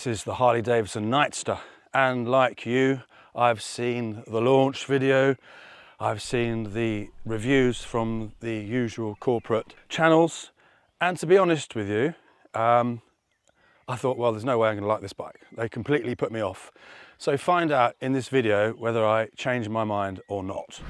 This is the Harley Davidson Nightster, and like you, I've seen the launch video, I've seen the reviews from the usual corporate channels, and to be honest with you, I thought, well, there's no way I'm going to like this bike. They completely put me off. So find out in this video whether I change my mind or not.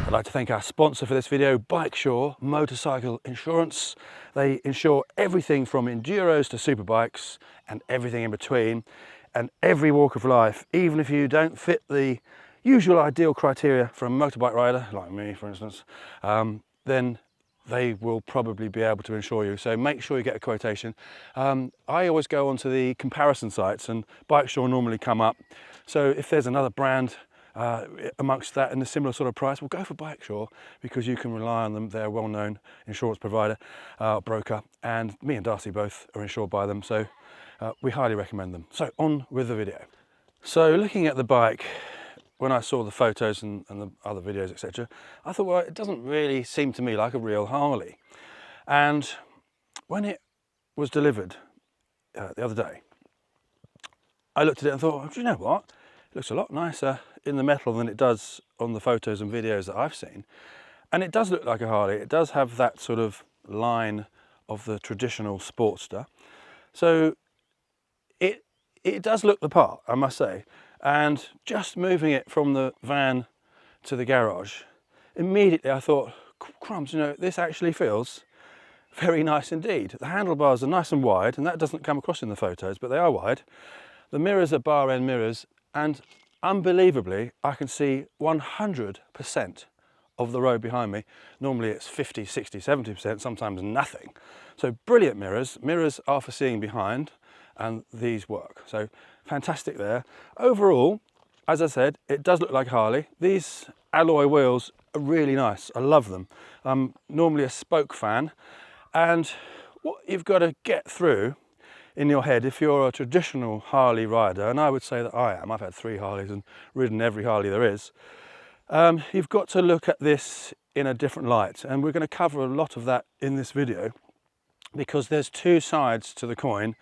I'd like to thank our sponsor for this video, BikeSure Motorcycle Insurance. They insure everything from enduros to superbikes and everything in between, and every walk of life. Even if you don't fit the usual ideal criteria for a motorbike rider, like me for instance, then they will probably be able to insure you. So make sure you get a quotation. I always go onto the comparison sites and BikeSure normally come up. So if there's another brand amongst that in a similar sort of price, we'll go for BikeSure because you can rely on them. They're a well-known insurance provider, broker, and me and Darcy both are insured by them, so we highly recommend them. So on with the video. So looking at the bike, when I saw the photos and the other videos, etc., I thought, well, it doesn't really seem to me like a real Harley. And when it was delivered the other day, I looked at it and thought, oh, do you know what? It looks a lot nicer in the metal than it does on the photos and videos that I've seen. And it does look like a Harley. It does have that sort of line of the traditional Sportster. So it does look the part, I must say. And just moving it from the van to the garage, immediately I thought, crumbs, you know, this actually feels very nice indeed. The handlebars are nice and wide, and that doesn't come across in the photos, but they are wide. The mirrors are bar end mirrors, and unbelievably, I can see 100% of the road behind me. Normally it's 50, 60, 70%, sometimes nothing. So brilliant mirrors. Mirrors are for seeing behind, and these work. So fantastic there. Overall, as I said, it does look like Harley. These alloy wheels are really nice. I love them. I'm normally a spoke fan, and what you've got to get through in your head, if you're a traditional Harley rider, and I would say that I am, I've had 3 Harleys and ridden every Harley there is, you've got to look at this in a different light, and we're going to cover a lot of that in this video because there's 2 sides to the coin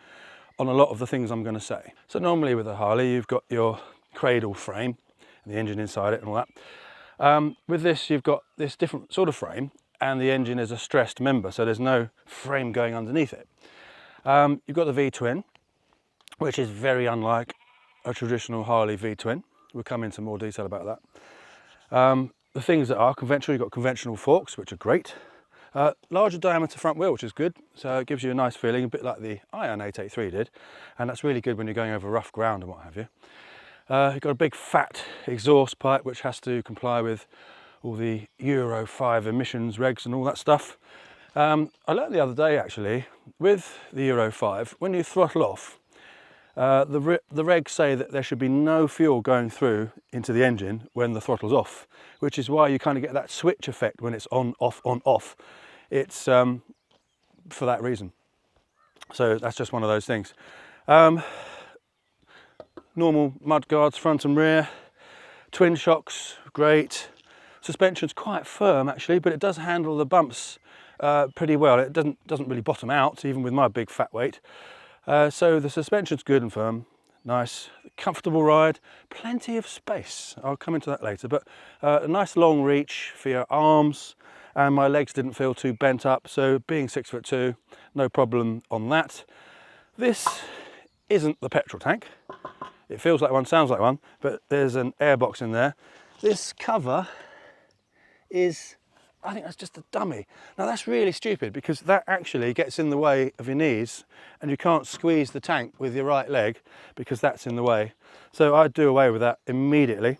on a lot of the things I'm going to say. So normally with a Harley you've got your cradle frame and the engine inside it and all that. With this you've got this different sort of frame, and the engine is a stressed member, so there's no frame going underneath it. You've got the V-twin, which is very unlike a traditional Harley V-twin. We'll come into more detail about that. The things that are conventional, you've got conventional forks, which are great. Larger diameter front wheel, which is good, so it gives you a nice feeling, a bit like the Ion 883 did, and that's really good when you're going over rough ground and what have you. You've got a big fat exhaust pipe, which has to comply with all the Euro 5 emissions regs and all that stuff. I learned the other day actually, with the Euro 5, when you throttle off, the regs say that there should be no fuel going through into the engine when the throttle's off, which is why you kind of get that switch effect when it's on, off. It's for that reason. So that's just one of those things. Normal mud guards front and rear, twin shocks, great. Suspension's quite firm actually, but it does handle the bumps pretty well. It doesn't really bottom out, even with my big fat weight. So the suspension's good and firm, nice, comfortable ride, plenty of space. I'll come into that later, but a nice long reach for your arms, and my legs didn't feel too bent up, so being 6'2", no problem on that. This isn't the petrol tank. It feels like one, sounds like one, but there's an airbox in there. This cover is, I think that's just a dummy. Now that's really stupid because that actually gets in the way of your knees and you can't squeeze the tank with your right leg because that's in the way. So I'd do away with that immediately.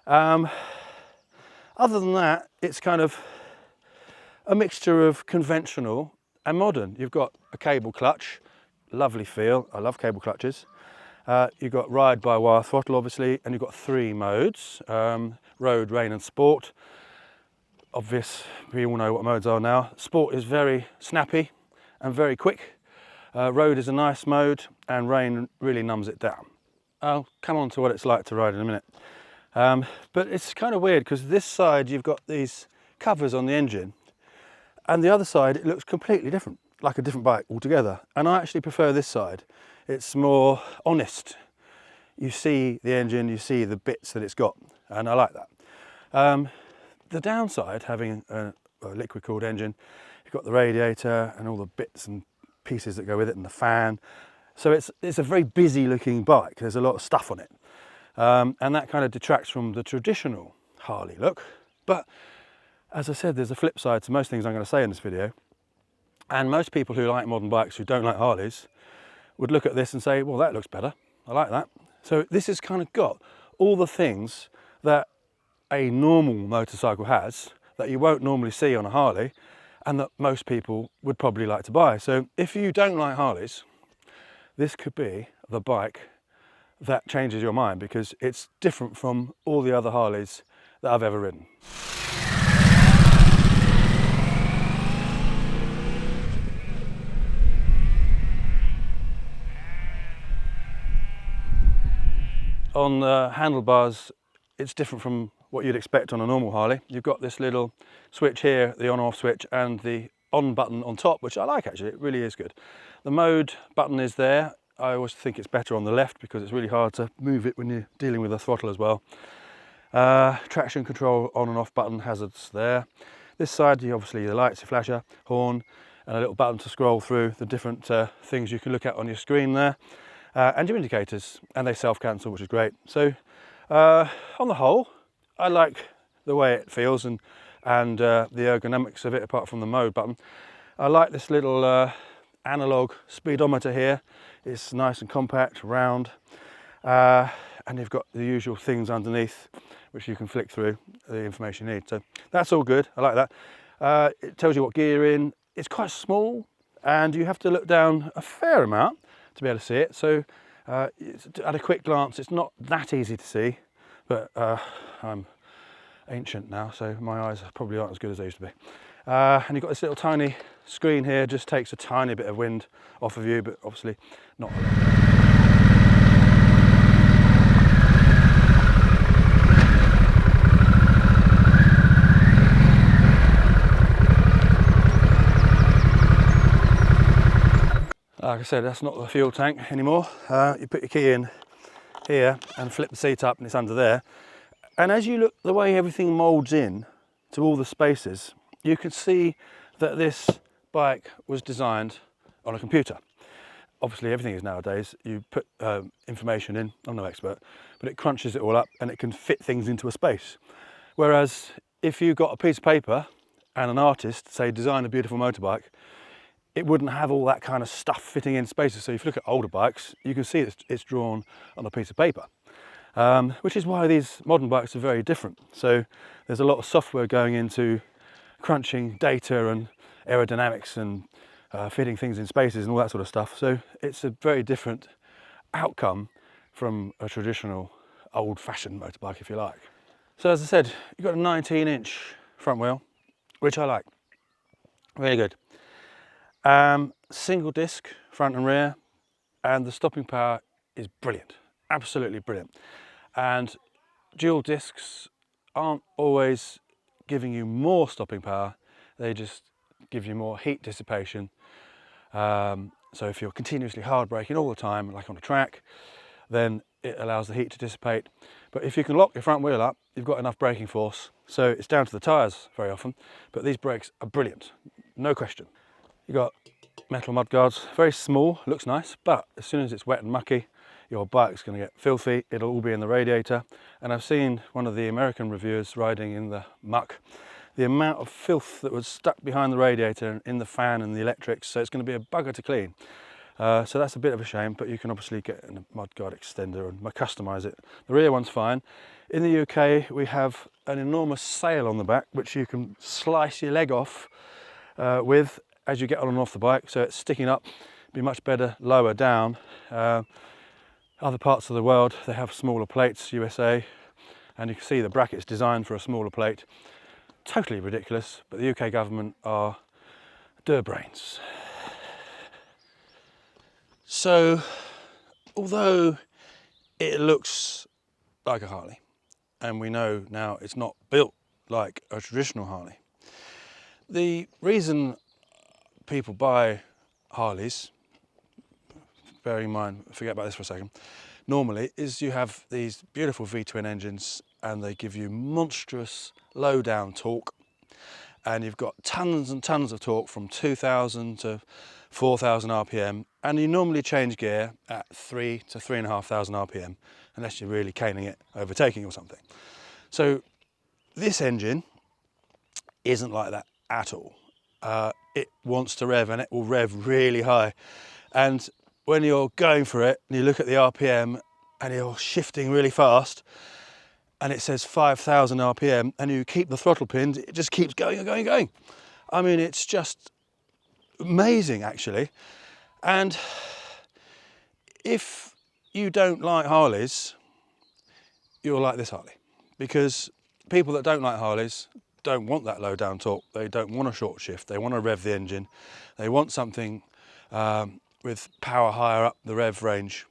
Other than that, it's kind of a mixture of conventional and modern. You've got a cable clutch, lovely feel. I love cable clutches. You've got ride-by-wire throttle obviously, and you've got 3 modes, road, rain and sport. Obvious, we all know what modes are now. Sport is very snappy and very quick. Road is a nice mode, and rain really numbs it down. I'll come on to what it's like to ride in a minute. But it's kind of weird because this side you've got these covers on the engine, and the other side it looks completely different, like a different bike altogether. And I actually prefer this side. It's more honest. You see the engine, you see the bits that it's got, and I like that. The downside, having a liquid cooled engine, you've got the radiator and all the bits and pieces that go with it, and the fan. So it's a very busy looking bike. There's a lot of stuff on it. And that kind of detracts from the traditional Harley look. But as I said, there's a flip side to most things I'm going to say in this video. And most people who like modern bikes, who don't like Harleys, would look at this and say, well, that looks better. I like that. So this has kind of got all the things that a normal motorcycle has that you won't normally see on a Harley, and that most people would probably like to buy. So if you don't like Harleys, this could be the bike that changes your mind, because it's different from all the other Harleys that I've ever ridden. On the handlebars, it's different from what you'd expect on a normal Harley. You've got this little switch here, the on-off switch, and the on button on top, which I like actually, it really is good. The mode button is there. I always think it's better on the left because it's really hard to move it when you're dealing with a throttle as well. Traction control on and off button hazards there. This side, obviously the lights, your flasher, horn, and a little button to scroll through the different things you can look at on your screen there. And your indicators, and they self-cancel, which is great. So on the whole, I like the way it feels and the ergonomics of it, apart from the mode button. I like this little analog speedometer here. It's nice and compact, round, and you've got the usual things underneath which you can flick through the information you need. So that's all good, I like that. It tells you what gear you're in. It's quite small, and you have to look down a fair amount to be able to see it. So at a quick glance, it's not that easy to see, but I'm ancient now, so my eyes probably aren't as good as they used to be. And you've got this little tiny screen here, just takes a tiny bit of wind off of you, but obviously not a lot. Like I said, that's not the fuel tank anymore. You put your key in here and flip the seat up and it's under there. And as you look the way everything molds in to all the spaces, you can see that this bike was designed on a computer. Obviously everything is nowadays. You put information in, I'm no expert, but it crunches it all up and it can fit things into a space. Whereas if you got a piece of paper and an artist, say, design a beautiful motorbike, it wouldn't have all that kind of stuff fitting in spaces. So if you look at older bikes, you can see it's drawn on a piece of paper, which is why these modern bikes are very different. So there's a lot of software going into crunching data and aerodynamics and fitting things in spaces and all that sort of stuff. So it's a very different outcome from a traditional old-fashioned motorbike, if you like. So as I said, you've got a 19-inch front wheel, which I like. Very good. Single disc front and rear, and the stopping power is brilliant, absolutely brilliant. And dual discs aren't always giving you more stopping power, they just give you more heat dissipation. So if you're continuously hard braking all the time, like on a track, then it allows the heat to dissipate. But if you can lock your front wheel up, you've got enough braking force. So it's down to the tyres very often, but these brakes are brilliant, no question. You've got metal mud guards, very small, looks nice, but as soon as it's wet and mucky, your bike's going to get filthy. It'll all be in the radiator. And I've seen one of the American reviewers riding in the muck, the amount of filth that was stuck behind the radiator and in the fan and the electrics, so it's going to be a bugger to clean. So that's a bit of a shame, but you can obviously get a mudguard extender and customise it. The rear one's fine. In the UK, we have an enormous sail on the back, which you can slice your leg off with as you get on and off the bike, so it's sticking up, be much better lower down. Other parts of the world, they have smaller plates, USA, and you can see the bracket's designed for a smaller plate. Totally ridiculous, but the UK government are der brains. So, although it looks like a Harley, and we know now it's not built like a traditional Harley. The reason people buy Harleys, bearing in mind, forget about this for a second, normally is you have these beautiful V-twin engines and they give you monstrous low down torque, and you've got tons and tons of torque from 2000 to 4000 RPM, and you normally change gear at 3 to 3,500 RPM unless you're really caning it, overtaking or something. So this engine isn't like that at all. It wants to rev, and it will rev really high, and when you're going for it and you look at the RPM and you're shifting really fast and it says 5,000 RPM and you keep the throttle pinned, it just keeps going and going and going. I mean, it's just amazing actually. And if you don't like Harleys, you'll like this Harley, because people that don't like Harleys don't want that low down torque. They don't want a short shift. They want to rev the engine. They want something with power higher up the rev range,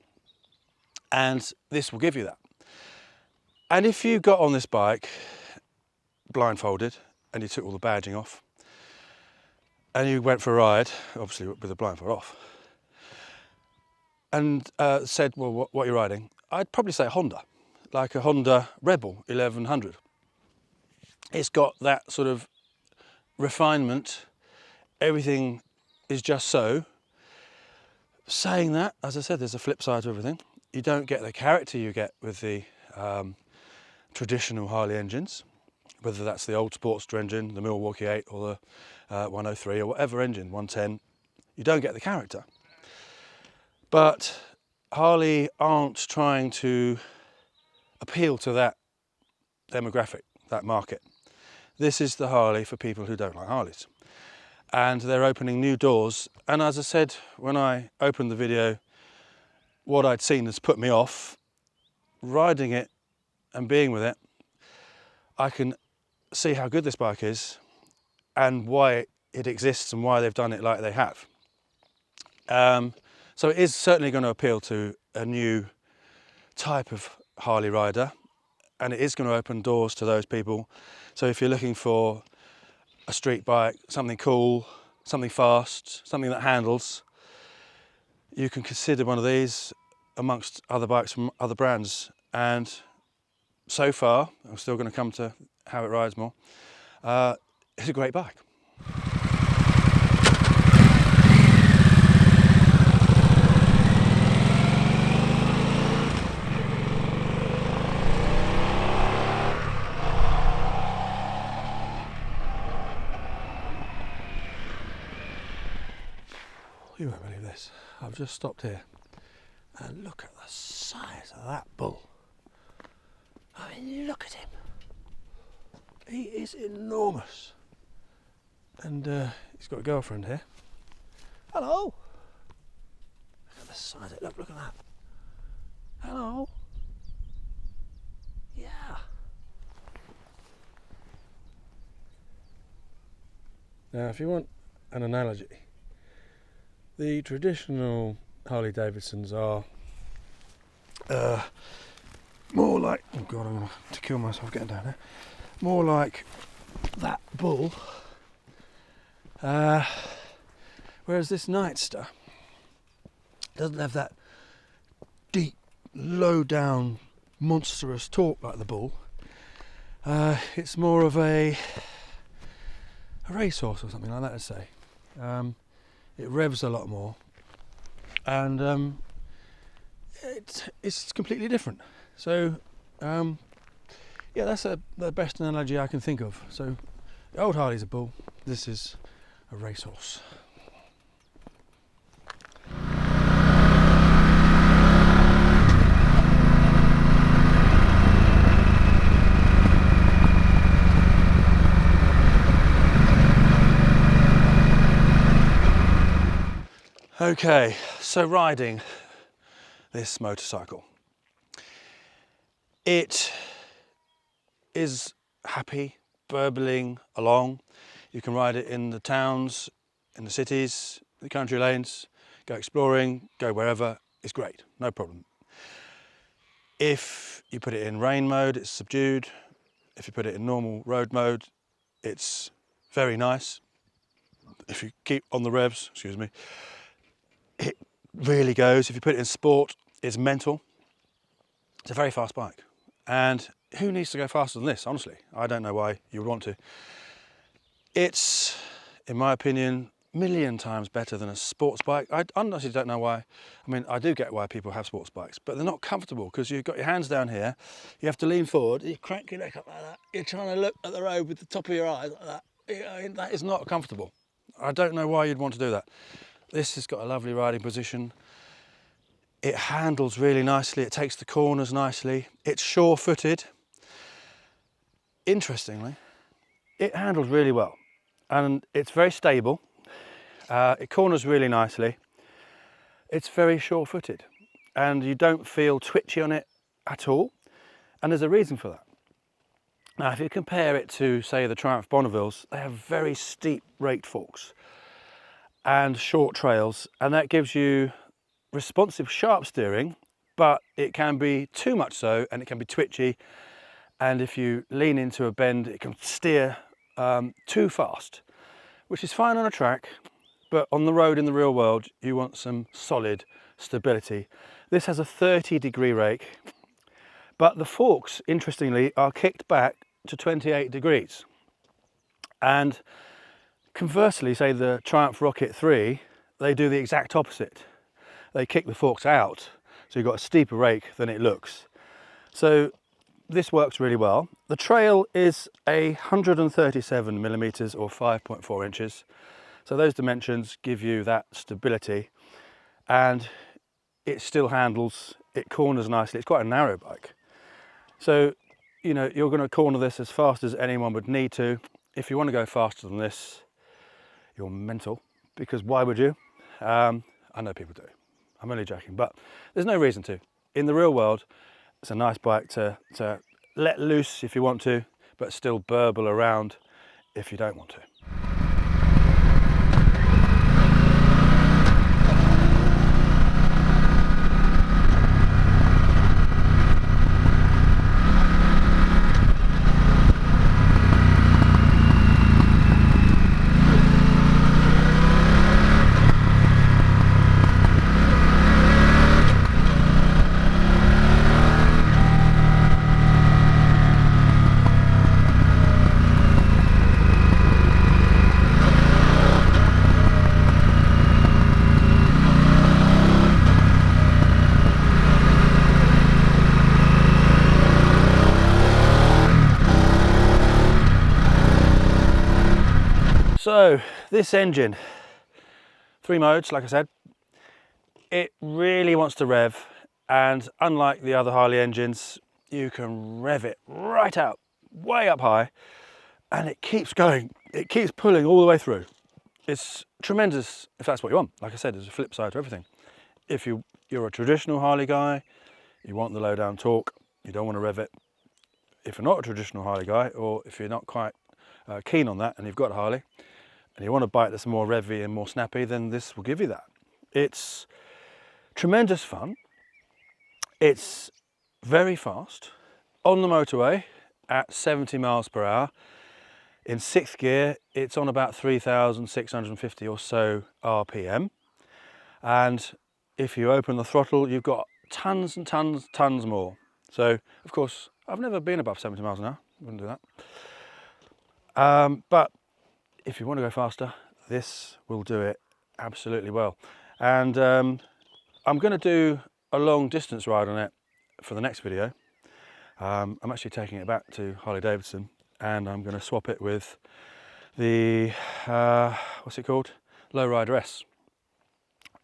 and this will give you that. And if you got on this bike blindfolded and you took all the badging off and you went for a ride, obviously with the blindfold off, and said, well, what are you riding? I'd probably say Honda, like a Honda Rebel 1100. It's got that sort of refinement, everything is just so. Saying that, as I said, there's a flip side to everything. You don't get the character you get with the traditional Harley engines, whether that's the old Sportster engine, the Milwaukee 8 or the 103 or whatever engine, 110. You don't get the character. But Harley aren't trying to appeal to that demographic, that market. This is the Harley for people who don't like Harleys. And they're opening new doors. And as I said, when I opened the video, what I'd seen has put me off. Riding it and being with it, I can see how good this bike is and why it exists and why they've done it like they have. So it is certainly going to appeal to a new type of Harley rider, and it is going to open doors to those people. So if you're looking for a street bike, something cool, something fast, something that handles, you can consider one of these amongst other bikes from other brands. And so far, I'm still going to come to how it rides more, it's a great bike. You won't believe this. I've just stopped here and look at the size of that bull. I mean, look at him. He is enormous. And he's got a girlfriend here. Hello. Look at the size of it. Look at that. Hello. Yeah. Now, if you want an analogy, the traditional Harley Davidsons are more like, oh god, I'm going to kill myself getting down there, more like that bull, whereas this Nightster doesn't have that deep, low down, monstrous torque like the bull. It's more of a racehorse or something like that, I'd say. It revs a lot more, and it's completely different. So, yeah, that's the best analogy I can think of. So, the old Harley's a bull. This is a racehorse. Okay, so riding this motorcycle. It is happy, burbling along. You can ride it in the towns, in the cities, the country lanes, go exploring, go wherever. It's great, no problem. If you put it in rain mode, it's subdued. If you put it in normal road mode, it's very nice. If you keep on the revs, excuse me, it really goes. If you put it in sport, it's mental. It's a very fast bike. And who needs to go faster than this, honestly? I don't know why you would want to. It's, in my opinion, a million times better than a sports bike. I honestly don't know why. I mean, I do get why people have sports bikes, but they're not comfortable because you've got your hands down here, you have to lean forward, you crank your neck up like that, you're trying to look at the road with the top of your eyes like that. I mean, that is not comfortable. I don't know why you'd want to do that. This has got a lovely riding position. It handles really nicely, it takes the corners nicely, it's sure-footed. Interestingly, it handles really well and it's very stable. It corners really nicely. It's very sure-footed and you don't feel twitchy on it at all. And there's a reason for that. Now, if you compare it to, say, the Triumph Bonnevilles, they have very steep raked forks and short trails, and that gives you responsive, sharp steering, but it can be too much so and it can be twitchy. And if you lean into a bend, it can steer too fast, which is fine on a track. But on the road in the real world, you want some solid stability. This has a 30-degree rake, but the forks, interestingly, are kicked back to 28 degrees. And conversely, say the Triumph Rocket 3, they do the exact opposite. They kick the forks out, so you've got a steeper rake than it looks. So this works really well. The trail is 137 millimeters or 5.4 inches. So those dimensions give you that stability and it still handles, it corners nicely. It's quite a narrow bike. So, you know, you're going to corner this as fast as anyone would need to. If you want to go faster than this, you're mental, because why would you? I know people do. I'm only joking, but there's no reason to. In the real world, it's a nice bike to let loose if you want to, but still burble around if you don't want to. So this engine, 3 modes, like I said, it really wants to rev, and unlike the other Harley engines, you can rev it right out, way up high, and it keeps going. It keeps pulling all the way through. It's tremendous if that's what you want. Like I said, there's a flip side to everything. If you're a traditional Harley guy, you want the low down torque, you don't want to rev it. If you're not a traditional Harley guy, or if you're not quite keen on that and you've got a Harley, and you want a bike that's more revvy and more snappy, then this will give you that. It's tremendous fun. It's very fast on the motorway at 70 miles per hour. In 6th gear, it's on about 3,650 or so RPM. And if you open the throttle, you've got tons and tons more. So, of course, I've never been above 70 miles an hour. Wouldn't do that. But if you want to go faster, this will do it absolutely well. And I'm going to do a long distance ride on it for the next video. I'm actually taking it back to Harley Davidson and I'm going to swap it with the, what's it called? Lowrider S,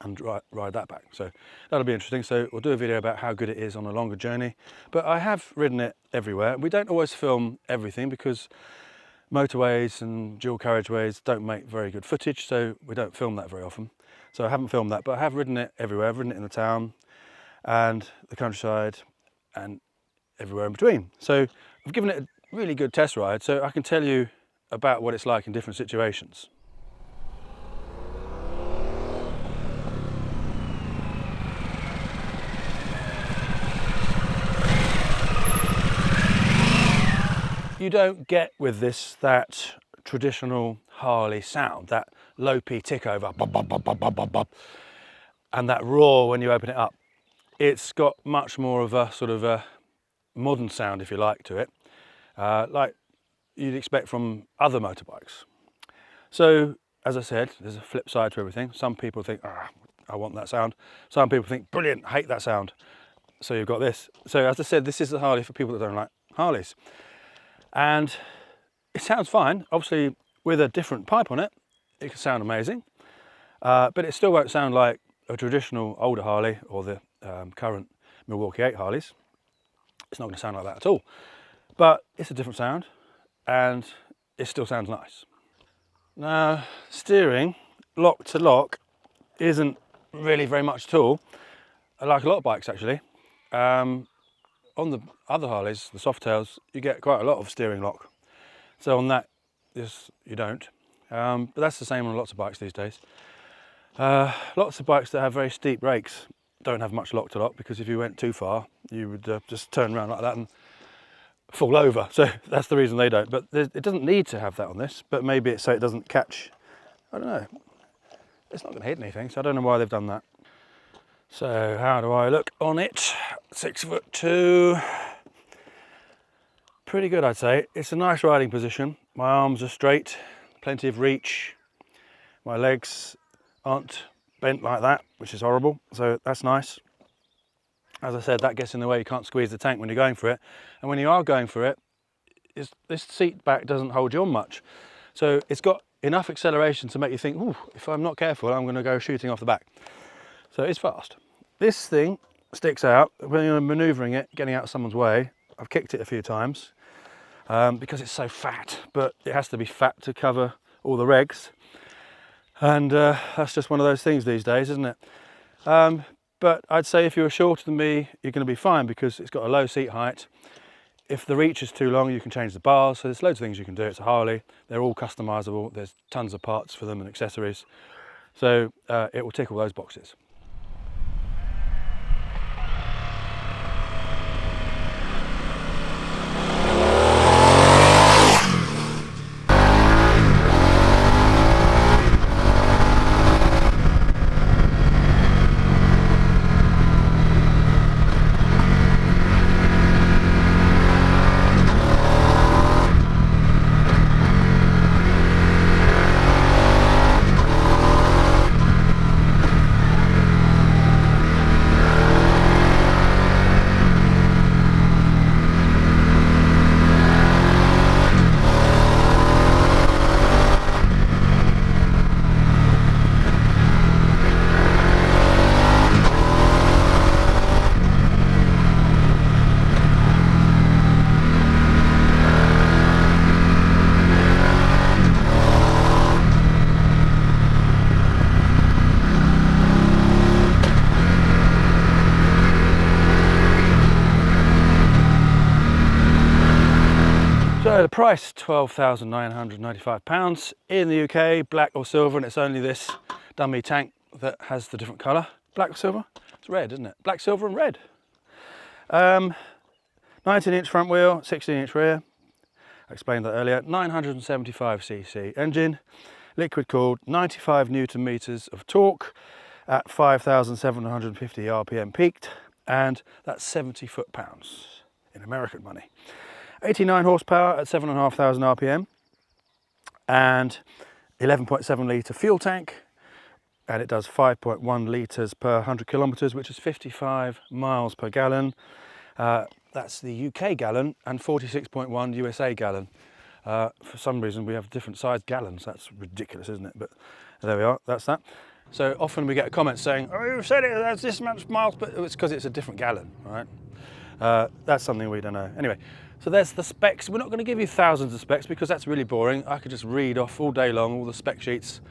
and ride that back. So that'll be interesting. So we'll do a video about how good it is on a longer journey. But I have ridden it everywhere. We don't always film everything because motorways and dual carriageways don't make very good footage, so we don't film that very often. So I haven't filmed that, but I have ridden it everywhere. I've ridden it in the town and the countryside and everywhere in between. So I've given it a really good test ride, so I can tell you about what it's like in different situations. you don't get with this that traditional Harley sound, that low P tick over, bop, bop, bop, bop, bop, bop, bop, and that roar when you open it up. It's got much more of a sort of a modern sound, if you like, to it, like you'd expect from other motorbikes. So, as I said, there's a flip side to everything. Some people think, ah, I want that sound. Some people think, brilliant, hate that sound. So you've got this. So as I said, this is the Harley for people that don't like Harleys. And it sounds fine. Obviously, with a different pipe on it, it can sound amazing. But it still won't sound like a traditional older Harley or the current Milwaukee 8 Harleys. It's not going to sound like that at all. But it's a different sound and it still sounds nice. Now, steering lock to lock isn't really very much at all. I like a lot of bikes actually. On the other Harleys, the Softails, you get quite a lot of steering lock. So on that, you don't. But that's the same on lots of bikes these days. Lots of bikes that have very steep brakes don't have much lock to lock, because if you went too far, you would just turn around like that and fall over. So that's the reason they don't. But it doesn't need to have that on this, but maybe it's so it doesn't catch, I don't know. It's not going to hit anything, so I don't know why they've done that. So how do I look on it? 6'2". Pretty good, I'd say. It's a nice riding position. My arms are straight, plenty of reach. My legs aren't bent like that, which is horrible, so that's nice. As I said, that gets in the way. You can't squeeze the tank when you're going for it, and when you are going for it, this seat back doesn't hold you on much, so it's got enough acceleration to make you think, ooh, if I'm not careful, I'm going to go shooting off the back. So it's fast. This thing sticks out when you're manoeuvring it, getting out of someone's way. I've kicked it a few times because it's so fat, but it has to be fat to cover all the regs. And that's just one of those things these days, isn't it? But I'd say if you're shorter than me, you're going to be fine because it's got a low seat height. If the reach is too long, you can change the bars. So there's loads of things you can do. It's a Harley. They're all customizable. There's tons of parts for them and accessories. So it will tick all those boxes. So the price, £12,995 in the UK, black or silver, and it's only this dummy tank that has the different colour. Black or silver? It's red, isn't it? Black, silver and red. 19-inch front wheel, 16-inch rear. I explained that earlier. 975cc engine, liquid cooled, 95 Newton meters of torque at 5,750 RPM peaked, and that's 70 foot-pounds in American money. 89 horsepower at 7,500 RPM and 11.7 litre fuel tank, and it does 5.1 litres per 100 kilometres, which is 55 miles per gallon. That's the UK gallon and 46.1 USA gallon. For some reason we have different sized gallons. That's ridiculous, isn't it? But there we are, that's that. So often we get a comment saying, oh, you said it has this much miles, but it's because it's a different gallon, right? That's something we don't know. Anyway, so there's the specs. We're not going to give you thousands of specs because that's really boring. I could just read off all day long all the spec sheets.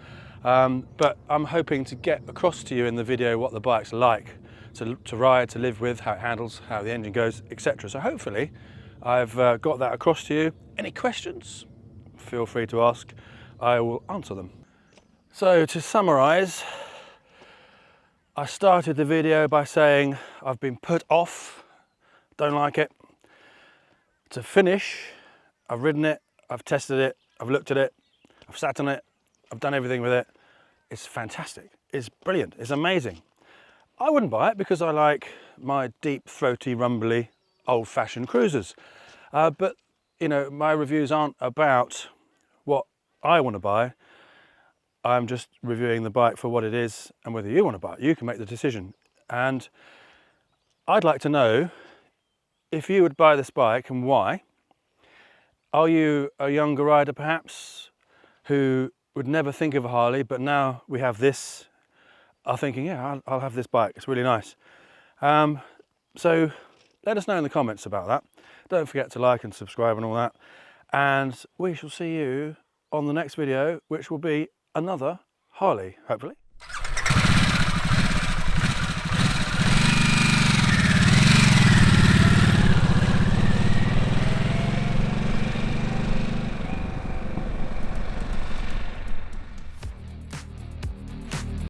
But I'm hoping to get across to you in the video what the bike's like to ride, to live with, how it handles, how the engine goes, etc. So hopefully I've got that across to you. Any questions? Feel free to ask. I will answer them. So to summarise, I started the video by saying I've been put off, don't like it. To finish, I've ridden it, I've tested it, I've looked at it, I've sat on it, I've done everything with it. It's fantastic, it's brilliant, it's amazing. I wouldn't buy it because I like my deep, throaty, rumbly, old-fashioned cruisers. But, you know, my reviews aren't about what I want to buy. I'm just reviewing the bike for what it is and whether you want to buy it. You can make the decision. And I'd like to know if you would buy this bike and why. Are you a younger rider perhaps who would never think of a Harley, but now we have this, are thinking, yeah, I'll have this bike, it's really nice. So let us know in the comments about that. Don't forget to like and subscribe and all that. And we shall see you on the next video, which will be another Harley, hopefully.